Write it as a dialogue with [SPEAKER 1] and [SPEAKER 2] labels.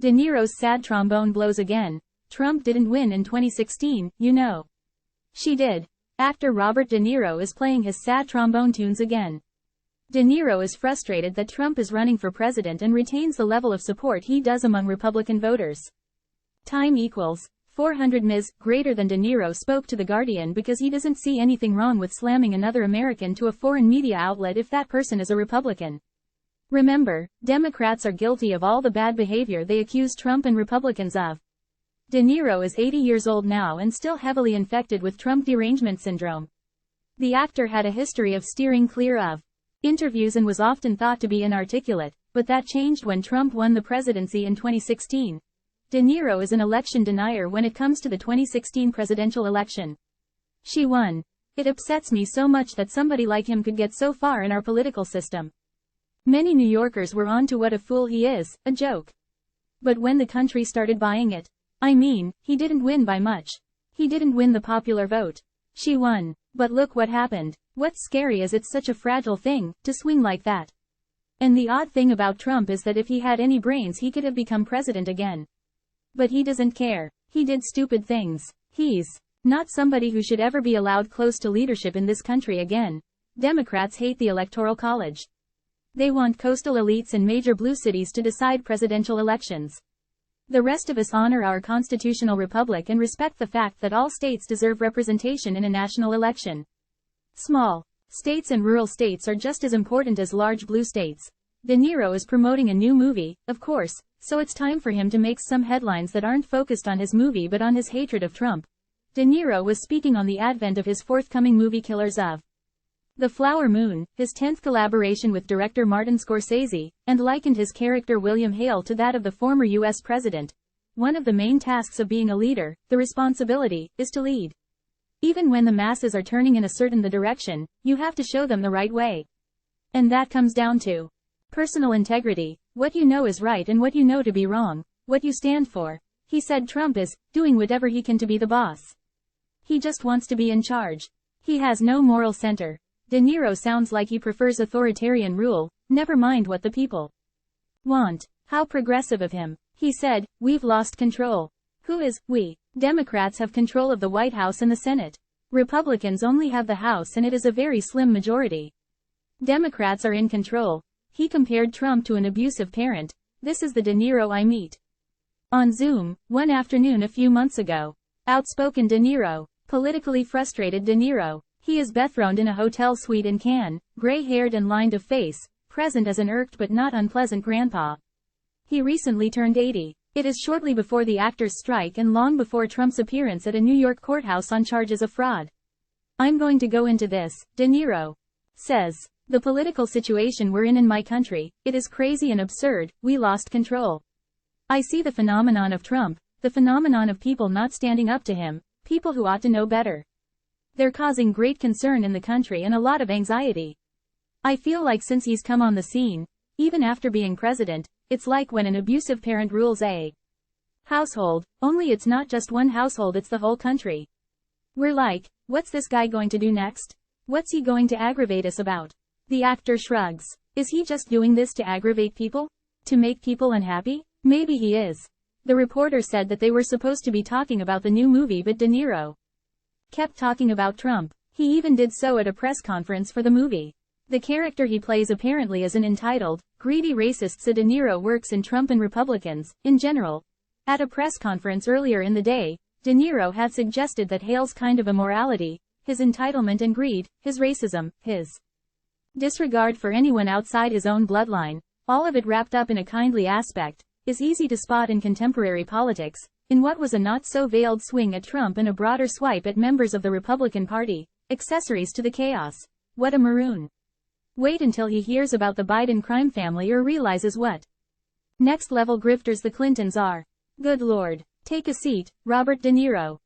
[SPEAKER 1] De Niro's sad trombone blows again. Trump didn't win in 2016, you know. She did. Actor Robert De Niro is playing his sad trombone tunes again. De Niro is frustrated that Trump is running for president and retains the level of support he does among Republican voters. Time equals 400 Ms. greater than De Niro spoke to The Guardian because he doesn't see anything wrong with slamming another American to a foreign media outlet if that person is a Republican. Remember, Democrats are guilty of all the bad behavior they accuse Trump and Republicans of. De Niro is 80 years old now and still heavily infected with Trump Derangement Syndrome. The actor had a history of steering clear of interviews and was often thought to be inarticulate, but that changed when Trump won the presidency in 2016. De Niro is an election denier when it comes to the 2016 presidential election. She won. It upsets me so much that somebody like him could get so far in our political system. Many New Yorkers were on to what a fool he is, a joke. But when the country started buying it, I mean, he didn't win by much. He didn't win the popular vote. She won. But look what happened. What's scary is it's such a fragile thing, to swing like that. And the odd thing about Trump is that if he had any brains he could have become president again. But he doesn't care. He did stupid things. He's not somebody who should ever be allowed close to leadership in this country again. Democrats hate the Electoral College. They want coastal elites in major blue cities to decide presidential elections. The rest of us honor our constitutional republic and respect the fact that all states deserve representation in a national election. Small states and rural states are just as important as large blue states. De Niro is promoting a new movie, of course, so it's time for him to make some headlines that aren't focused on his movie but on his hatred of Trump. De Niro was speaking on the advent of his forthcoming movie Killers of the Flower Moon, his 10th collaboration with director Martin Scorsese, and likened his character William Hale to that of the former U.S. president. One of the main tasks of being a leader, the responsibility, is to lead. Even when the masses are turning in a certain direction, you have to show them the right way. And that comes down to personal integrity, what you know is right and what you know to be wrong, what you stand for. He said Trump is doing whatever he can to be the boss. He just wants to be in charge. He has no moral center. De Niro sounds like he prefers authoritarian rule, never mind what the people want. How progressive of him. He said, "We've lost control." Who is we? Democrats have control of the White House and the Senate. Republicans only have the House and it is a very slim majority. Democrats are in control. He compared Trump to an abusive parent. This is the De Niro I meet on Zoom, one afternoon a few months ago. Outspoken De Niro. Politically frustrated De Niro. He is dethroned in a hotel suite in Cannes, gray-haired and lined of face, present as an irked but not unpleasant grandpa. He recently turned 80. It is shortly before the actors' strike and long before Trump's appearance at a New York courthouse on charges of fraud. "I'm going to go into this," De Niro says. "The political situation we're in my country, it is crazy and absurd, we lost control. I see the phenomenon of Trump, the phenomenon of people not standing up to him, people who ought to know better. They're causing great concern in the country and a lot of anxiety. I feel like since he's come on the scene, even after being president, it's like when an abusive parent rules a household, only it's not just one household, it's the whole country. We're like, what's this guy going to do next? What's he going to aggravate us about?" The actor shrugs. Is he just doing this to aggravate people? To make people unhappy? Maybe he is. The reporter said that they were supposed to be talking about the new movie but De Niro kept talking about Trump. He even did so at a press conference for the movie. The character he plays apparently is an entitled, greedy racist, so De Niro works in Trump and Republicans, in general. At a press conference earlier in the day, De Niro had suggested that Hale's kind of immorality, his entitlement and greed, his racism, his disregard for anyone outside his own bloodline, all of it wrapped up in a kindly aspect, is easy to spot in contemporary politics, in what was a not-so-veiled swing at Trump and a broader swipe at members of the Republican Party, accessories to the chaos. What a maroon. Wait until he hears about the Biden crime family or realizes what next-level grifters the Clintons are. Good Lord. Take a seat, Robert De Niro.